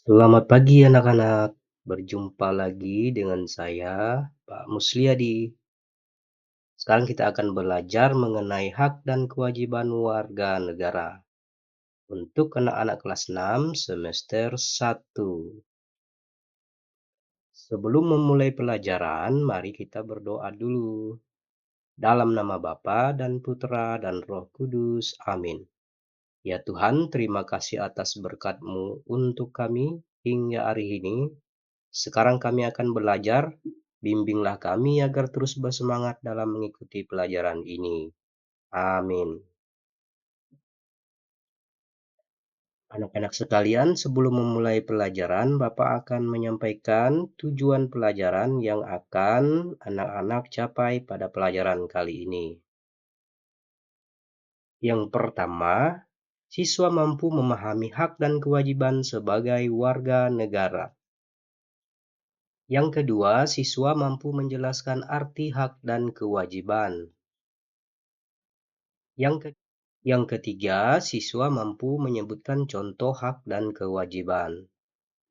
Selamat pagi anak-anak, berjumpa lagi dengan saya, Pak Musliadi. Sekarang kita akan belajar mengenai hak dan kewajiban warga negara untuk anak-anak kelas 6 semester 1. Sebelum memulai pelajaran, mari kita berdoa dulu. Dalam nama Bapa dan Putra dan Roh Kudus, amin. Ya Tuhan, terima kasih atas berkat-Mu untuk kami hingga hari ini. Sekarang kami akan belajar, bimbinglah kami agar terus bersemangat dalam mengikuti pelajaran ini. Amin. Anak-anak sekalian, sebelum memulai pelajaran, Bapak akan menyampaikan tujuan pelajaran yang akan anak-anak capai pada pelajaran kali ini. Yang pertama, siswa mampu memahami hak dan kewajiban sebagai warga negara. Yang kedua, siswa mampu menjelaskan arti hak dan kewajiban. Yang ketiga, siswa mampu menyebutkan contoh hak dan kewajiban.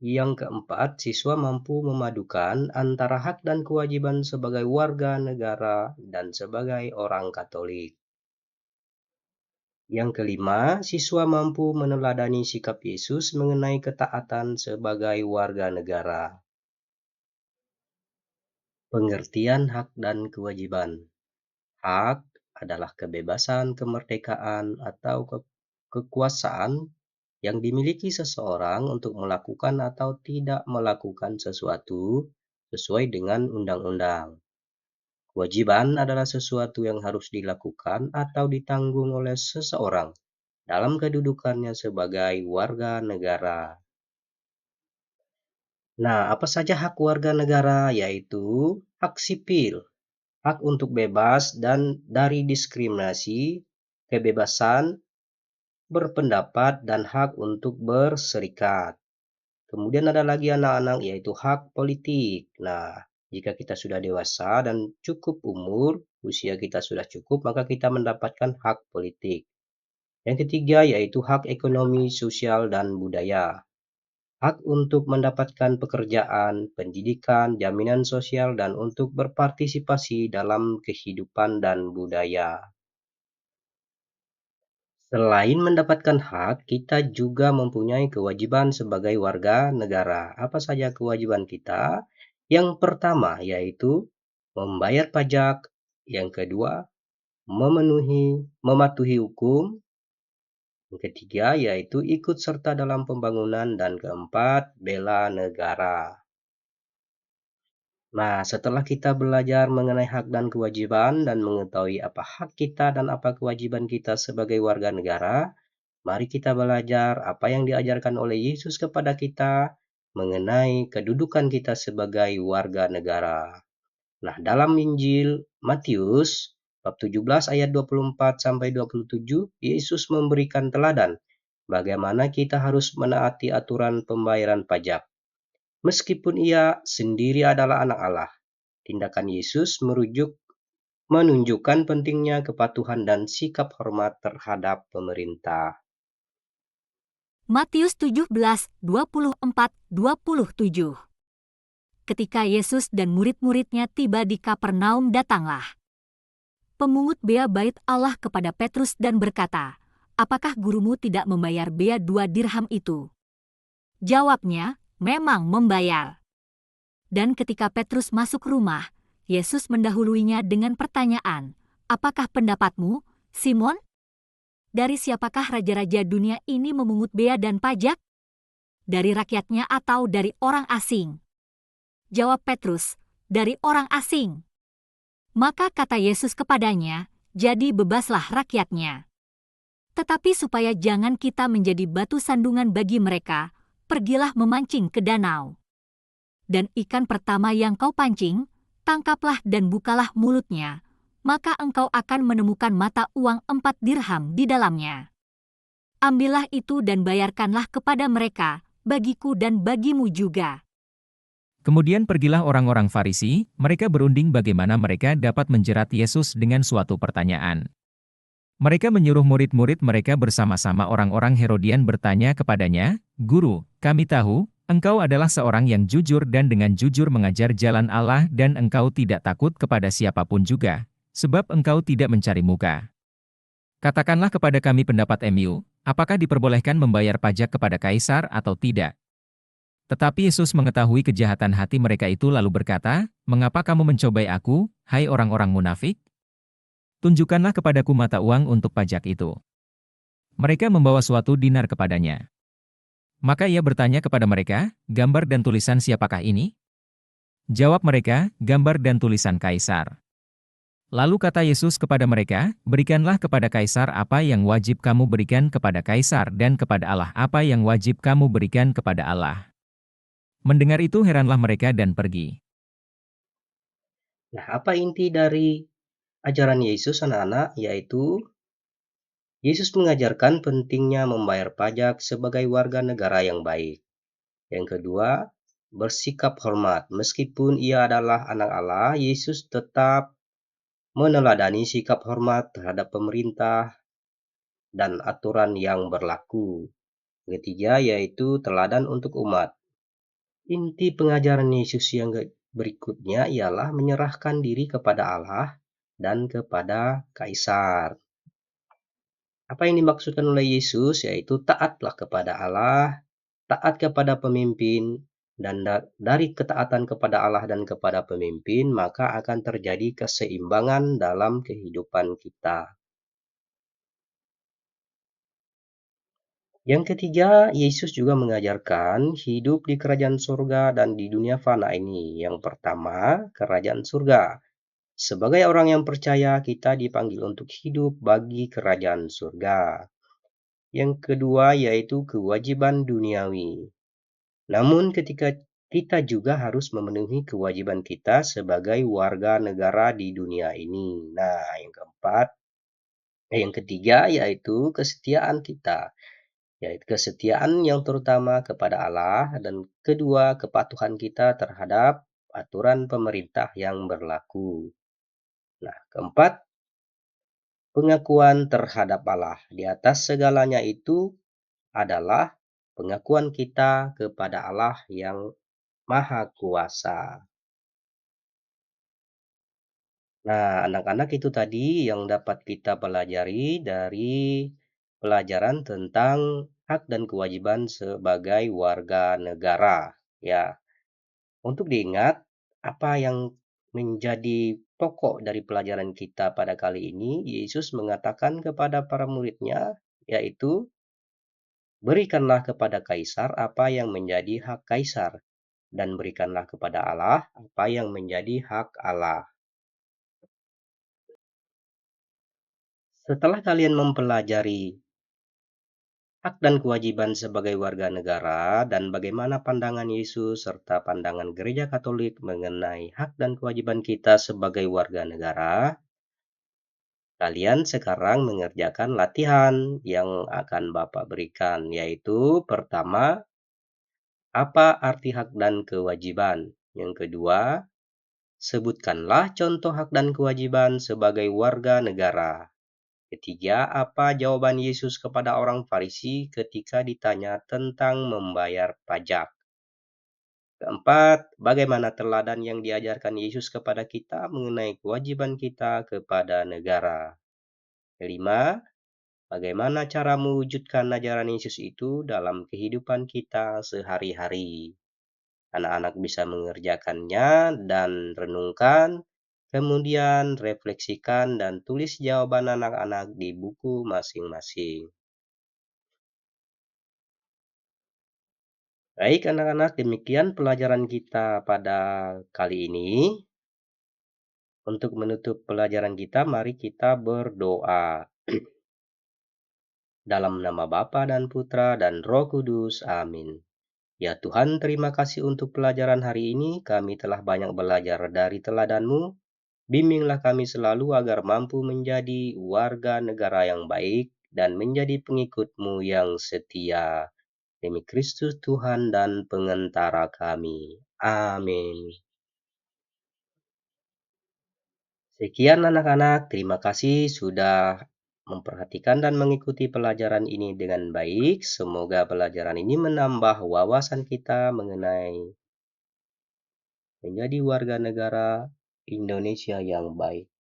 Yang keempat, siswa mampu memadukan antara hak dan kewajiban sebagai warga negara dan sebagai orang Katolik. Yang kelima, siswa mampu meneladani sikap Yesus mengenai ketaatan sebagai warga negara. Pengertian hak dan kewajiban. Hak adalah kebebasan, kemerdekaan, atau kekuasaan yang dimiliki seseorang untuk melakukan atau tidak melakukan sesuatu sesuai dengan undang-undang. Kewajiban adalah sesuatu yang harus dilakukan atau ditanggung oleh seseorang dalam kedudukannya sebagai warga negara. Nah, apa saja hak warga negara? Yaitu hak sipil, hak untuk bebas dan dari diskriminasi, kebebasan berpendapat, dan hak untuk berserikat. Kemudian ada lagi anak-anak, yaitu hak politik. Nah, jika kita sudah dewasa dan cukup umur, usia kita sudah cukup, maka kita mendapatkan hak politik. Yang ketiga yaitu hak ekonomi, sosial, dan budaya. Hak untuk mendapatkan pekerjaan, pendidikan, jaminan sosial, dan untuk berpartisipasi dalam kehidupan dan budaya. Selain mendapatkan hak, kita juga mempunyai kewajiban sebagai warga negara. Apa saja kewajiban kita? Yang pertama yaitu membayar pajak, yang kedua mematuhi hukum, yang ketiga yaitu ikut serta dalam pembangunan, dan keempat bela negara. Nah, setelah kita belajar mengenai hak dan kewajiban dan mengetahui apa hak kita dan apa kewajiban kita sebagai warga negara, mari kita belajar apa yang diajarkan oleh Yesus kepada kita mengenai kedudukan kita sebagai warga negara. Nah, dalam Injil Matius bab 17 ayat 24 sampai 27, Yesus memberikan teladan bagaimana kita harus menaati aturan pembayaran pajak. Meskipun ia sendiri adalah anak Allah, tindakan Yesus menunjukkan pentingnya kepatuhan dan sikap hormat terhadap pemerintah. Matius 17:24-27. Ketika Yesus dan murid-muridnya tiba di Kapernaum, datanglah pemungut bea bait Allah kepada Petrus dan berkata, "Apakah gurumu tidak membayar bea 2 dirham itu?" Jawabnya, "Memang membayar." Dan ketika Petrus masuk rumah, Yesus mendahuluinya dengan pertanyaan, "Apakah pendapatmu, Simon? Dari siapakah raja-raja dunia ini memungut bea dan pajak? Dari rakyatnya atau dari orang asing?" Jawab Petrus, "Dari orang asing." Maka kata Yesus kepadanya, "Jadi bebaslah rakyatnya. Tetapi supaya jangan kita menjadi batu sandungan bagi mereka, pergilah memancing ke danau. Dan ikan pertama yang kau pancing, tangkaplah dan bukalah mulutnya, maka engkau akan menemukan mata uang 4 dirham di dalamnya. Ambillah itu dan bayarkanlah kepada mereka, bagiku dan bagimu juga." Kemudian pergilah orang-orang Farisi, mereka berunding bagaimana mereka dapat menjerat Yesus dengan suatu pertanyaan. Mereka menyuruh murid-murid mereka bersama-sama orang-orang Herodian bertanya kepadanya, "Guru, kami tahu Engkau adalah seorang yang jujur dan dengan jujur mengajar jalan Allah dan engkau tidak takut kepada siapapun juga, sebab engkau tidak mencari muka. Katakanlah kepada kami pendapat MU, apakah diperbolehkan membayar pajak kepada kaisar atau tidak? Tetapi Yesus mengetahui kejahatan hati mereka itu lalu berkata, "Mengapa kamu mencobai aku, hai orang-orang munafik? Tunjukkanlah kepadaku mata uang untuk pajak itu." Mereka membawa suatu dinar kepadanya. Maka ia bertanya kepada mereka, "Gambar dan tulisan siapakah ini?" Jawab mereka, "Gambar dan tulisan kaisar." Lalu kata Yesus kepada mereka, "Berikanlah kepada kaisar apa yang wajib kamu berikan kepada kaisar dan kepada Allah apa yang wajib kamu berikan kepada Allah." Mendengar itu heranlah mereka dan pergi. Nah, apa inti dari ajaran Yesus anak-anak? Yaitu Yesus mengajarkan pentingnya membayar pajak sebagai warga negara yang baik. Yang kedua, bersikap hormat. Meskipun ia adalah anak Allah, Yesus tetap meneladani sikap hormat terhadap pemerintah dan aturan yang berlaku. Ketiga, yaitu teladan untuk umat. Inti pengajaran Yesus yang berikutnya ialah menyerahkan diri kepada Allah dan kepada kaisar. Apa yang dimaksudkan oleh Yesus yaitu taatlah kepada Allah, taat kepada pemimpin, dan dari ketaatan kepada Allah dan kepada pemimpin, maka akan terjadi keseimbangan dalam kehidupan kita. Yang ketiga, Yesus juga mengajarkan hidup di kerajaan surga dan di dunia fana ini. Yang pertama, kerajaan surga. Sebagai orang yang percaya, kita dipanggil untuk hidup bagi kerajaan surga. Yang kedua, yaitu kewajiban duniawi. Namun ketika kita juga harus memenuhi kewajiban kita sebagai warga negara di dunia ini. Nah, yang ketiga yaitu kesetiaan kita, yaitu kesetiaan yang terutama kepada Allah dan kedua kepatuhan kita terhadap aturan pemerintah yang berlaku. Nah, keempat, pengakuan terhadap Allah. Di atas segalanya itu adalah pengakuan kita kepada Allah yang Maha Kuasa. Nah, anak-anak itu tadi yang dapat kita pelajari dari pelajaran tentang hak dan kewajiban sebagai warga negara. Ya, untuk diingat, apa yang menjadi pokok dari pelajaran kita pada kali ini, Yesus mengatakan kepada para muridnya, yaitu berikanlah kepada kaisar apa yang menjadi hak kaisar, dan berikanlah kepada Allah apa yang menjadi hak Allah. Setelah kalian mempelajari hak dan kewajiban sebagai warga negara dan bagaimana pandangan Yesus serta pandangan Gereja Katolik mengenai hak dan kewajiban kita sebagai warga negara, kalian sekarang mengerjakan latihan yang akan Bapak berikan, yaitu pertama, apa arti hak dan kewajiban? Yang kedua, sebutkanlah contoh hak dan kewajiban sebagai warga negara. Ketiga, apa jawaban Yesus kepada orang Farisi ketika ditanya tentang membayar pajak? Keempat, bagaimana teladan yang diajarkan Yesus kepada kita mengenai kewajiban kita kepada negara? Kelima, bagaimana cara mewujudkan ajaran Yesus itu dalam kehidupan kita sehari-hari? Anak-anak bisa mengerjakannya dan renungkan, kemudian refleksikan dan tulis jawaban anak-anak di buku masing-masing. Baik anak-anak, demikian pelajaran kita pada kali ini. Untuk menutup pelajaran kita, mari kita berdoa. Dalam nama Bapa dan Putra dan Roh Kudus. Amin. Ya Tuhan, terima kasih untuk pelajaran hari ini. Kami telah banyak belajar dari teladan-Mu. Bimbinglah kami selalu agar mampu menjadi warga negara yang baik dan menjadi pengikut-Mu yang setia. Demi Kristus Tuhan dan pengantara kami. Amin. Sekian anak-anak, terima kasih sudah memperhatikan dan mengikuti pelajaran ini dengan baik. Semoga pelajaran ini menambah wawasan kita mengenai menjadi warga negara Indonesia yang baik.